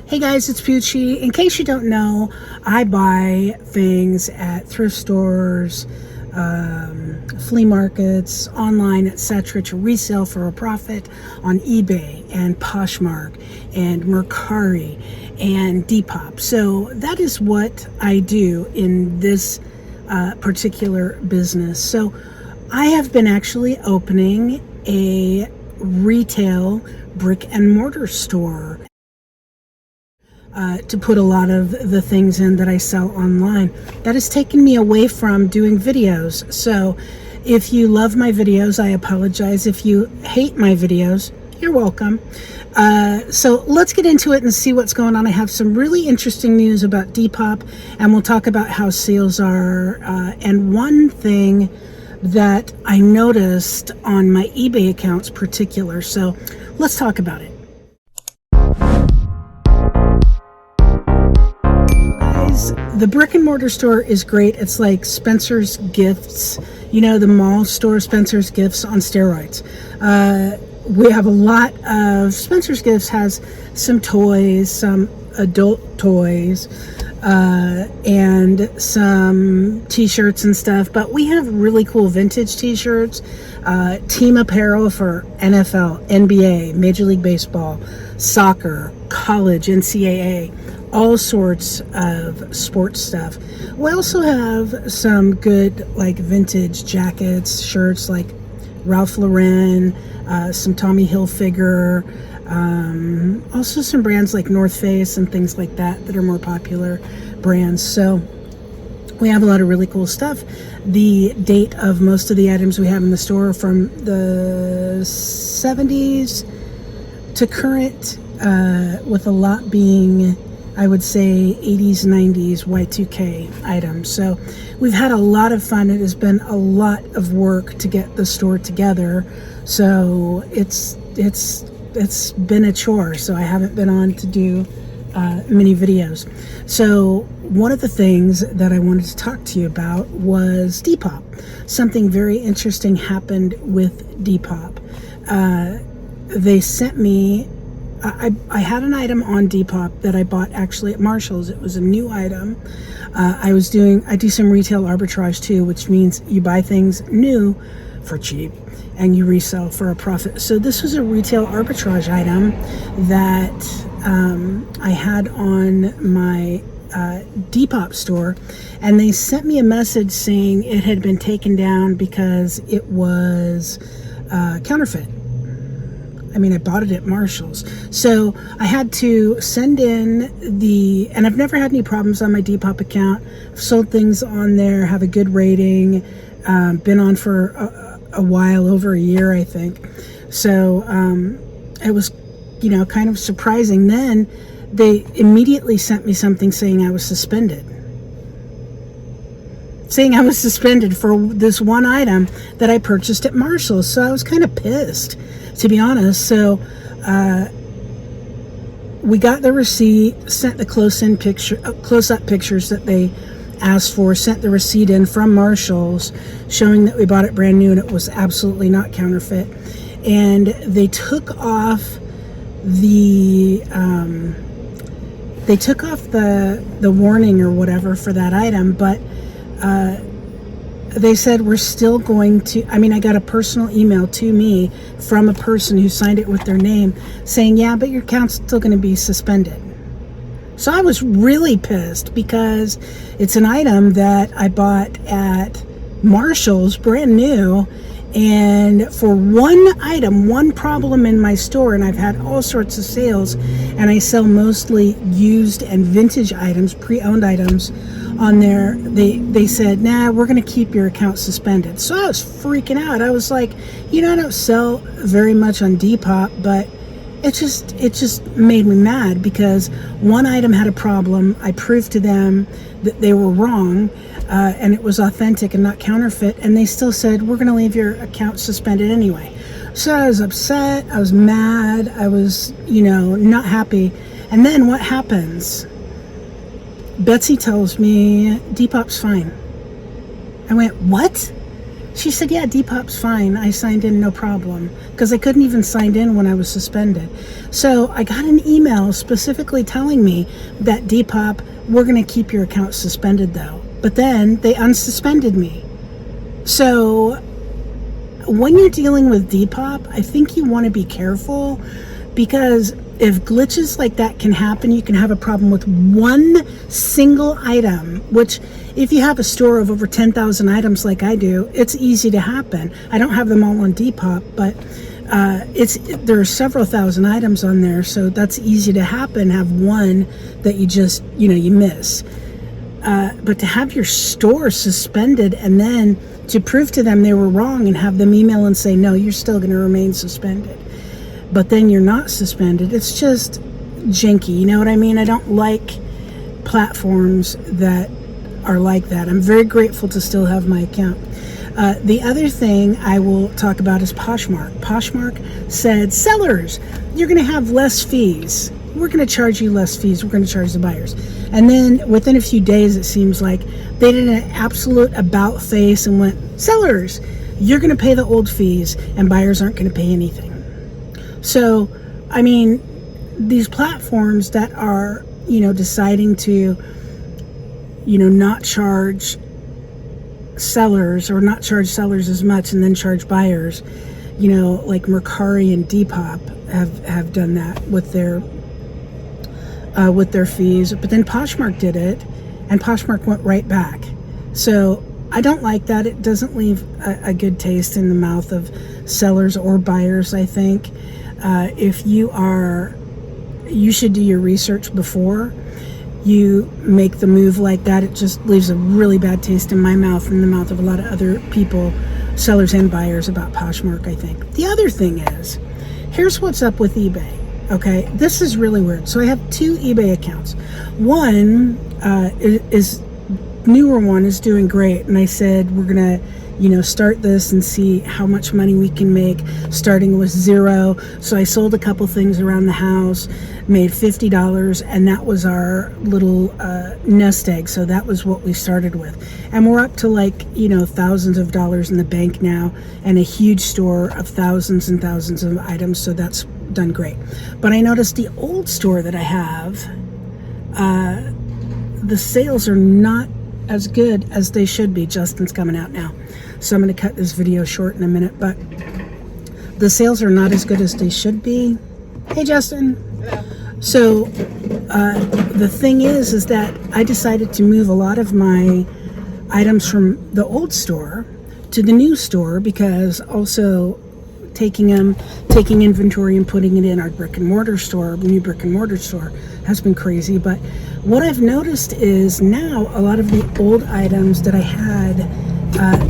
Hey guys, it's Poochie. In case you don't know, I buy things at thrift stores, flea markets, online, etc. to resell for a profit on eBay and Poshmark and Mercari and Depop. So that is what I do in this particular business. So I have been actually opening a retail brick and mortar store to put a lot of the things in that I sell online. That has taken me away from doing videos. So if you love my videos, I apologize. If you hate my videos, you're welcome. So let's get into it and see what's going on. I have some really interesting news about Depop, and we'll talk about how sales are. And one thing that I noticed on my eBay accounts particular. So let's talk about it. The brick and mortar store is great. It's like Spencer's Gifts, you know, the mall store, Spencer's Gifts on steroids. We have a lot of Spencer's Gifts has some toys, some adult toys, and some t-shirts and stuff, but we have really cool vintage t-shirts, team apparel for NFL, NBA, Major League Baseball, soccer, college, NCAA, all sorts of sports stuff. We also have some good like vintage jackets, shirts like Ralph Lauren, some Tommy Hilfiger, also some brands like North Face and things like that are more popular brands. So we have a lot of really cool stuff. The date of most of the items we have in the store are from the 70s to current, with a lot being, I would say, 80s, 90s, Y2K items. So we've had a lot of fun. It has been a lot of work to get the store together. So it's been a chore. So I haven't been on to do many videos. So one of the things that I wanted to talk to you about was Depop. Something very interesting happened with Depop. They sent me, I had an item on Depop that I bought actually at Marshall's. It was a new item. I do some retail arbitrage too, which means you buy things new for cheap and you resell for a profit. So this was a retail arbitrage item that I had on my Depop store, and they sent me a message saying it had been taken down because it was counterfeit. I mean, I bought it at Marshall's. So I had to send in and I've never had any problems on my Depop account. I've sold things on there, have a good rating, been on for a while, over a year, I think. So it was, kind of surprising. Then they immediately sent me something saying I was suspended. Saying I was suspended for this one item that I purchased at Marshall's. So I was kind of pissed, to be honest. So we got the receipt, sent the close-up pictures that they asked for, sent the receipt in from Marshall's showing that we bought it brand new and it was absolutely not counterfeit. And they took off the warning or whatever for that item, but they said we're still going to, I got a personal email to me from a person who signed it with their name saying, yeah, but your account's still going to be suspended. So I was really pissed because it's an item that I bought at Marshall's brand new, and for one item, one problem in my store, and I've had all sorts of sales, and I sell mostly used and vintage items, pre-owned items on there. They said, nah, we're going to keep your account suspended. So I was freaking out. I was like, I don't sell very much on Depop, but it just made me mad because one item had a problem. I proved to them that they were wrong, and it was authentic and not counterfeit, and they still said, we're going to leave your account suspended anyway. So I was upset, I was mad, I was, not happy. And then what happens? Betsy tells me Depop's fine. I went, what? She said, yeah, Depop's fine. I signed in no problem, because I couldn't even sign in when I was suspended. So I got an email specifically telling me that Depop, we're going to keep your account suspended though. But then they unsuspended me. So when you're dealing with Depop, I think you want to be careful, because if glitches like that can happen, you can have a problem with one single item, which if you have a store of over 10,000 items like I do, it's easy to happen. I don't have them all on Depop, but there are several thousand items on there, so that's easy to happen, have one that you just, you miss. But to have your store suspended and then to prove to them they were wrong and have them email and say, no, you're still going to remain suspended, but then you're not suspended, it's just janky. You know what I mean? I don't like platforms that are like that. I'm very grateful to still have my account. The other thing I will talk about is Poshmark. Poshmark said, sellers, you're going to have less fees. We're going to charge you less fees. We're going to charge the buyers. And then within a few days, it seems like they did an absolute about face and went, sellers, you're going to pay the old fees and buyers aren't going to pay anything. So, I mean, these platforms that are, deciding to, not charge sellers or not charge sellers as much and then charge buyers, like Mercari and Depop have done that with their fees. But then Poshmark did it, and Poshmark went right back. So I don't like that. It doesn't leave a good taste in the mouth of sellers or buyers, I think. You should do your research before you make the move like that. It just leaves a really bad taste in my mouth and the mouth of a lot of other people, sellers and buyers, about Poshmark, I think. The other thing is, here's what's up with eBay. Okay, this is really weird. So I have two eBay accounts. One is newer one is doing great, and I said we're gonna start this and see how much money we can make starting with zero. So I sold a couple things around the house, made $50, and that was our little nest egg. So that was what we started with, and we're up to thousands of dollars in the bank now, and a huge store of thousands and thousands of items. So that's done great. But I noticed the old store that I have, the sales are not as good as they should be. Justin's coming out now, so I'm going to cut this video short in a minute, but the sales are not as good as they should be. Hey, Justin. Hello. So the thing is that I decided to move a lot of my items from the old store to the new store, because also taking inventory and putting it in our brick and mortar store, new brick and mortar store, has been crazy. But what I've noticed is now a lot of the old items that I had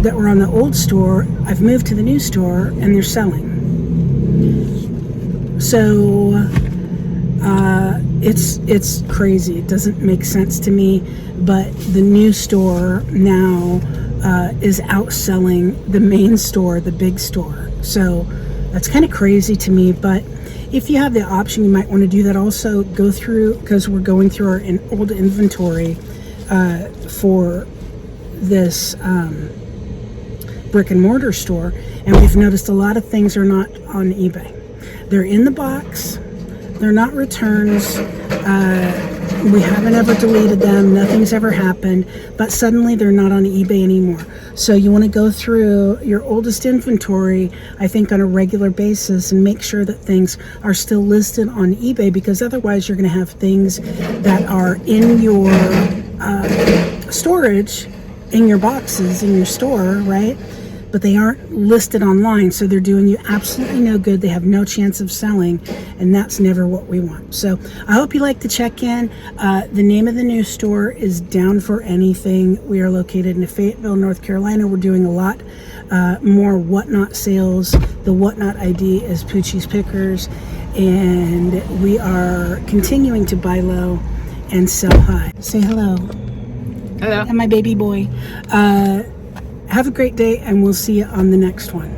that were on the old store, I've moved to the new store and they're selling. So it's crazy. It doesn't make sense to me, but the new store now is outselling the main store, the big store. So that's kind of crazy to me. But if you have the option, you might want to do that. Also go through, because we're going through our old inventory for this brick and mortar store, and we've noticed a lot of things are not on eBay. They're in the box, they're not returns, we haven't ever deleted them, nothing's ever happened, but suddenly they're not on eBay anymore. So you want to go through your oldest inventory, I think, on a regular basis and make sure that things are still listed on eBay, because otherwise you're going to have things that are in your storage, in your boxes, in your store, right? But they aren't listed online, so they're doing you absolutely no good. They have no chance of selling, and that's never what we want. So I hope you like the check-in. The name of the new store is Down for Anything. We are located in Fayetteville, North Carolina. We're doing a lot more Whatnot sales. The Whatnot ID is Poochie's Pickers, and we are continuing to buy low and sell high. Say hello. Hello. And my baby boy. Have a great day, and we'll see you on the next one.